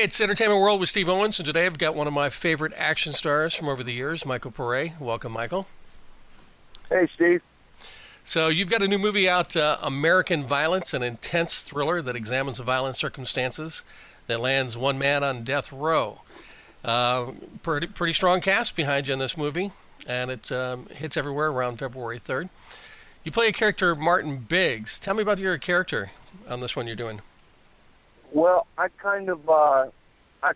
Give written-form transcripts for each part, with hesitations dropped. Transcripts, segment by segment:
it's Entertainment World with Steve Owens, and today I've got one of my favorite action stars from over the years, Michael Pare. Welcome, Michael. Hey, Steve. So you've got a new movie out, American Violence, an intense thriller that examines the violent circumstances that lands one man on death row. Uh, pretty strong cast behind you in this movie, and it hits everywhere around February 3rd. You play a character, Martin Biggs. Tell me about your character on this one you're doing. Well, I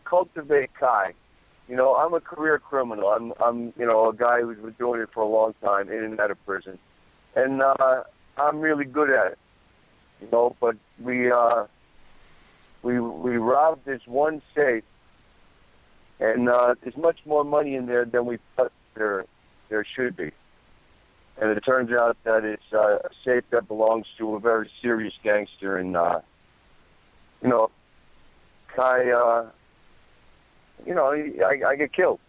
cultivate Kai. I'm a career criminal. I'm a guy who's been doing it for a long time, in and out of prison, and I'm really good at it. But we robbed this one safe, and there's much more money in there than we thought there should be. And it turns out that it's a safe that belongs to a very serious gangster, and Kai, I get killed.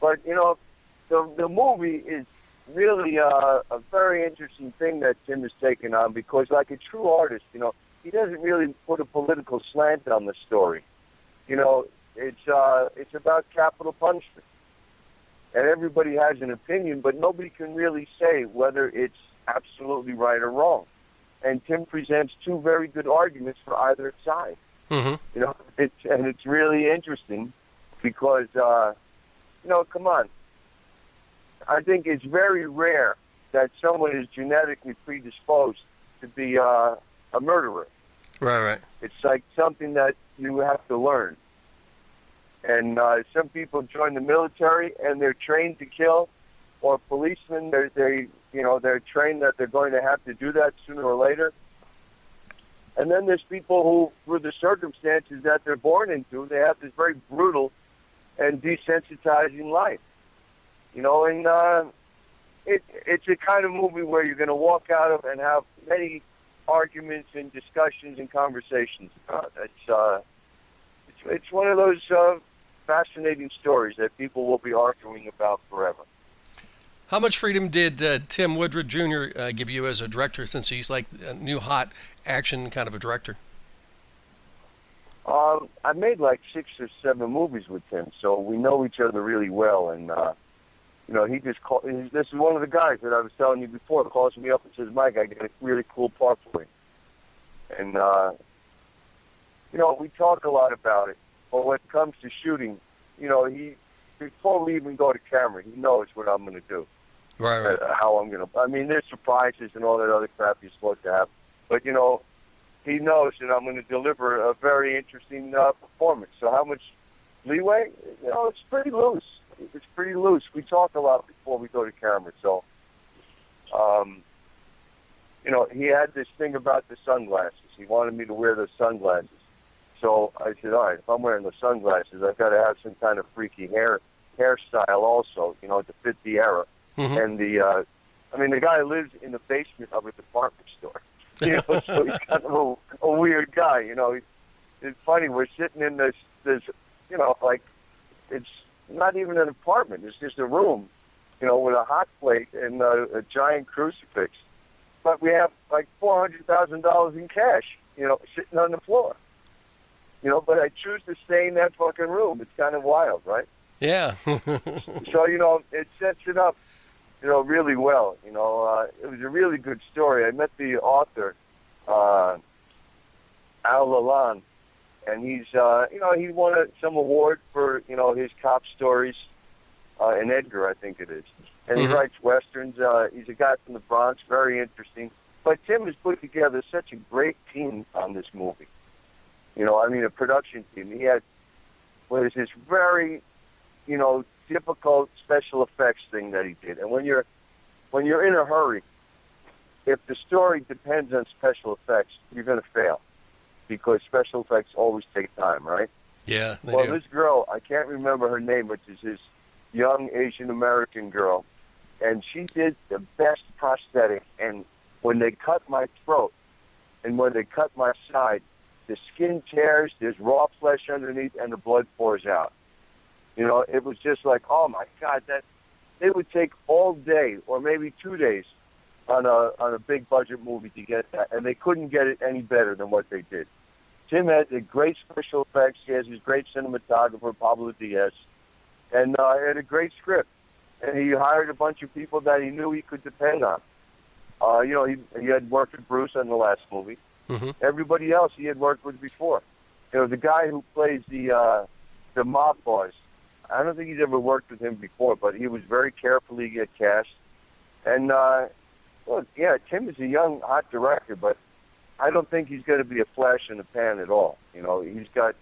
But, the movie is really a very interesting thing that Tim has taken on because, like a true artist, he doesn't really put a political slant on the story. It's about capital punishment. And everybody has an opinion, but nobody can really say whether it's absolutely right or wrong. And Tim presents two very good arguments for either side. Mm-hmm. It's really interesting because, come on. I think it's very rare that someone is genetically predisposed to be a murderer. Right. It's like something that you have to learn. And some people join the military and they're trained to kill, or policemen, they're trained that they're going to have to do that sooner or later. And then there's people who, through the circumstances that they're born into, they have this very brutal and desensitizing life. And it's a kind of movie where you're going to walk out of and have many arguments and discussions and conversations. It's one of those fascinating stories that people will be arguing about forever. How much freedom did Tim Woodruff Jr. Give you as a director, since he's like a new hot action kind of a director? I made like 6 or 7 movies with Tim, so we know each other really well. And he just called. This is one of the guys that I was telling you before. Calls me up and says, "Mike, I got a really cool part for you." And we talk a lot about it. But when it comes to shooting, before we even go to camera, he knows what I'm going to do. Right. How I'm going to. I mean, there's surprises and all that other crap you're supposed to have. But, he knows that I'm going to deliver a very interesting performance. So how much leeway? It's pretty loose. It's pretty loose. We talk a lot before we go to camera. So, he had this thing about the sunglasses. He wanted me to wear the sunglasses. So I said, all right, if I'm wearing the sunglasses, I've got to have some kind of freaky hairstyle also, to fit the era. Mm-hmm. And the guy lives in the basement of a department store. So he's kind of a weird guy. It's funny. We're sitting in this, it's not even an apartment. It's just a room, with a hot plate and a giant crucifix. But we have like $400,000 in cash, sitting on the floor. But I choose to stay in that fucking room. It's kind of wild, right? Yeah. So, it sets it up, really well. It was a really good story. I met the author, Al Lallan, and he's, he won some award for, his cop stories, in Edgar, I think it is. And he writes Westerns. He's a guy from the Bronx, very interesting. But Tim has put together such a great team on this movie. A production team. He had this very, difficult special effects thing that he did. And when you're in a hurry, if the story depends on special effects, you're going to fail because special effects always take time, right? Yeah. Well, this girl, I can't remember her name, which is this young Asian American girl, and she did the best prosthetic. And when they cut my throat and when they cut my side, the skin tears, there's raw flesh underneath, and the blood pours out. It was just like, oh my God, that they would take all day or maybe 2 days on a big budget movie to get that, and they couldn't get it any better than what they did. Tim had the great special effects. He has his great cinematographer, Pablo Diaz, and had a great script. And he hired a bunch of people that he knew he could depend on. He had worked with Bruce on the last movie. Mm-hmm. Everybody else he had worked with before. The guy who plays the mob boss, I don't think he's ever worked with him before, but he was very carefully cast. And, Tim is a young, hot director, but I don't think he's going to be a flash in the pan at all. He's got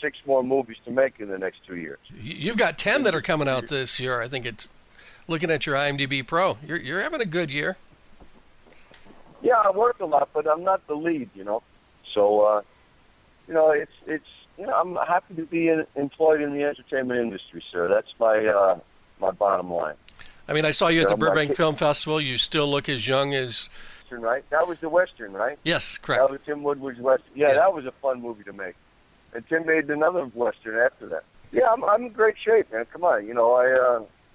6 more movies to make in the next 2 years. You've got 10 that are coming out this year. I think it's looking at your IMDb Pro. You're having a good year. Yeah, I work a lot, but I'm not the lead. So I'm happy to be employed in the entertainment industry, sir. That's my bottom line. I mean, I saw you at the Burbank Film Festival. You still look as young as... Right? That was the Western, right? Yes, correct. That was Tim Woodward's Western. Yeah, that was a fun movie to make. And Tim made another Western after that. Yeah, I'm in great shape, man. Come on.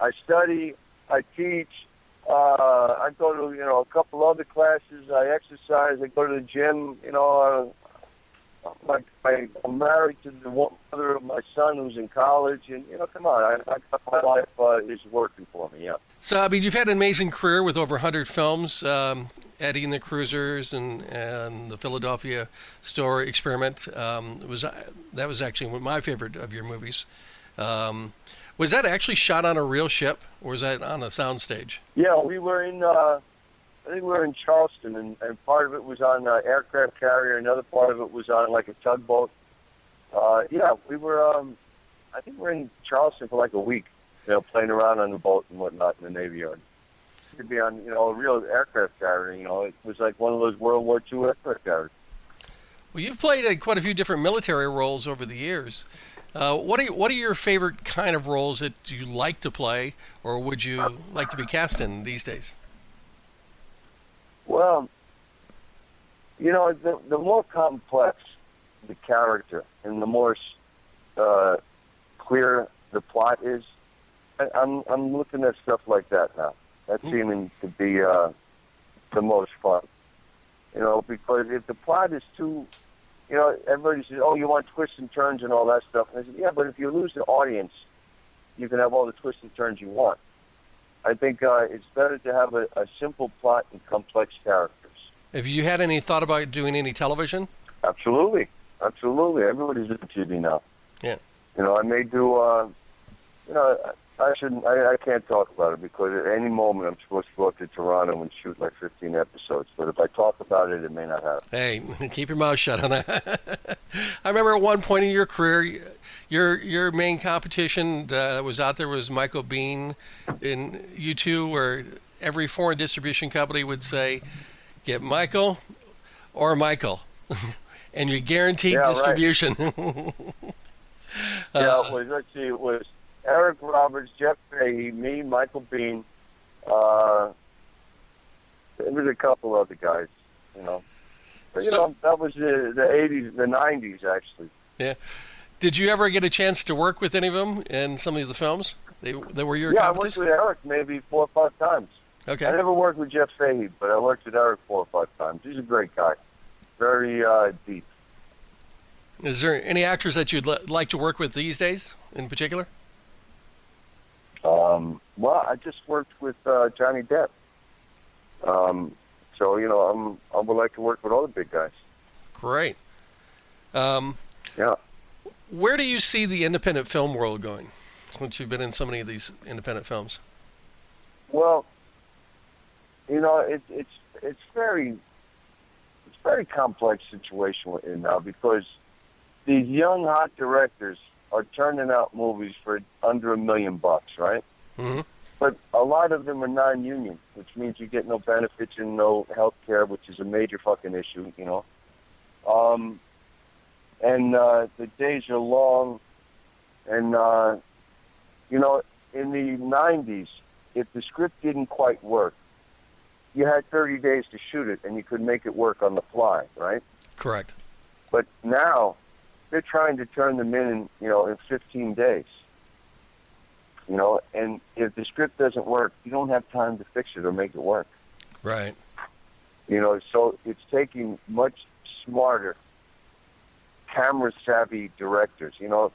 I study, I teach, I go to, a couple other classes, I exercise, I go to the gym, I'm married to the mother of my son who's in college, and, come on, my life is working for me, yeah. So, I mean, you've had an amazing career with over 100 films, Eddie and the Cruisers and the Philadelphia Store Experiment. That was actually one of my favorite of your movies. Was that actually shot on a real ship, or was that on a soundstage? Yeah, we were in, I think we were in Charleston, and part of it was on an aircraft carrier, another part of it was on like a tugboat. We were, I think we were in Charleston for like a week, playing around on the boat and whatnot in the Navy Yard. To be on, a real aircraft carrier, it was like one of those World War II aircraft carriers. Well, you've played quite a few different military roles over the years. What are your favorite kind of roles that you like to play, or would you like to be cast in these days? Well, the more complex the character and the more clear the plot is, I'm looking at stuff like that now. That's seeming to be the most fun. Because if the plot is too, everybody says, oh, you want twists and turns and all that stuff. And I said, yeah, but if you lose the audience, you can have all the twists and turns you want. I think it's better to have a simple plot and complex characters. Have you had any thought about doing any television? Absolutely. Everybody's doing TV now. Yeah. I may do, I can't talk about it because at any moment I'm supposed to go up to Toronto and shoot like 15 episodes. But if I talk about it, it may not happen. Hey, keep your mouth shut on that. I remember at one point in your career, your main competition that was out there was Michael Biehn in U2, where every foreign distribution company would say, get Michael or Michael, and you're guaranteed distribution. Right. It was Eric Roberts, Jeff Fahey, me, Michael Biehn. There was a couple other guys, But, that was the 80s, the 90s, actually. Yeah. Did you ever get a chance to work with any of them in some of the films? They were your competition? I worked with Eric maybe 4 or 5 times. Okay. I never worked with Jeff Fahey, but I worked with Eric 4 or 5 times. He's a great guy. Very deep. Is there any actors that you'd like to work with these days, in particular? Well, I just worked with Johnny Depp. So, I would like to work with all the big guys. Great. Yeah. Where do you see the independent film world going, since you've been in so many of these independent films? Well, it's very complex situation we're in now because these young hot directors are turning out movies for under $1 million, right? Mm-hmm. But a lot of them are non-union, which means you get no benefits and no health care, which is a major fucking issue, And the days are long. And, in the 90s, if the script didn't quite work, you had 30 days to shoot it, and you could make it work on the fly, right? Correct. But now, they're trying to turn them in 15 days. And if the script doesn't work, you don't have time to fix it or make it work. Right. So it's taking much smarter camera-savvy directors. It's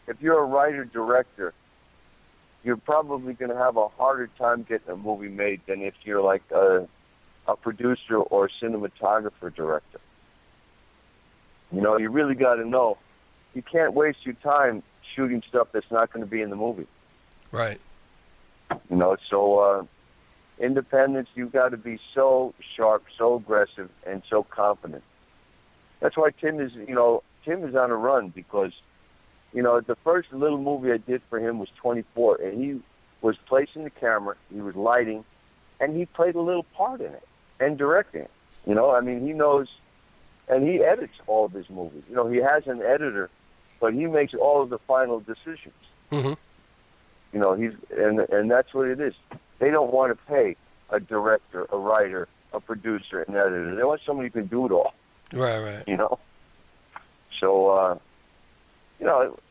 if you're a writer-director, you're probably going to have a harder time getting a movie made than if you're like a producer or a cinematographer-director. You really got to know. You can't waste your time shooting stuff that's not going to be in the movie. Right. So independence, you've got to be so sharp, so aggressive, and so confident. That's why Tim is on a run because, the first little movie I did for him was 24, and he was placing the camera, he was lighting, and he played a little part in it and directing it. He knows, and he edits all of his movies. He has an editor, but he makes all of the final decisions. Mm-hmm. And that's what it is. They don't want to pay a director, a writer, a producer, an editor. They want somebody who can do it all. Right. So,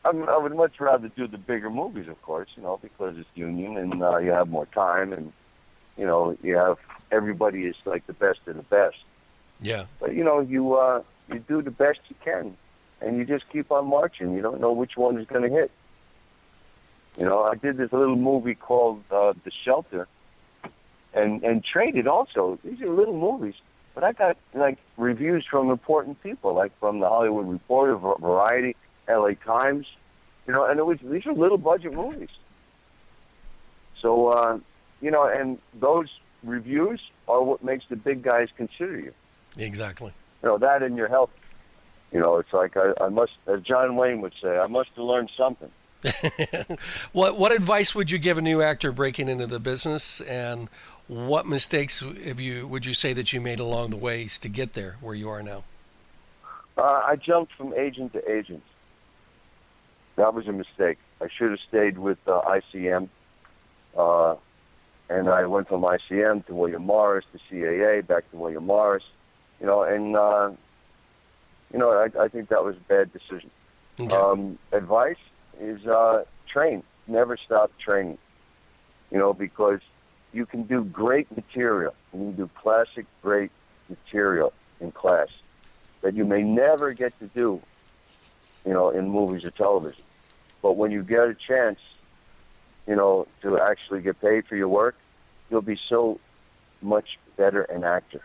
I would much rather do the bigger movies, of course, because it's union and you have more time and, you have everybody is like the best of the best. Yeah. But, you do the best you can and you just keep on marching. You don't know which one is going to hit. I did this little movie called The Shelter and traded also. These are little movies. But I got, reviews from important people, like from the Hollywood Reporter, Variety, LA Times, and these are little budget movies. So, and those reviews are what makes the big guys consider you. Exactly. That and your health. It's like I must, as John Wayne would say, I must have learned something. What advice would you give a new actor breaking into the business, and what mistakes would you say that you made along the ways to get there where you are now? I jumped from agent to agent. That was a mistake. I should have stayed with ICM, and I went from ICM to William Morris to CAA, back to William Morris, I think that was a bad decision. Okay. Advice is train. Never stop training. Because you can do great material. You can do classic, great material in class that you may never get to do, in movies or television. But when you get a chance, to actually get paid for your work, you'll be so much better an actor.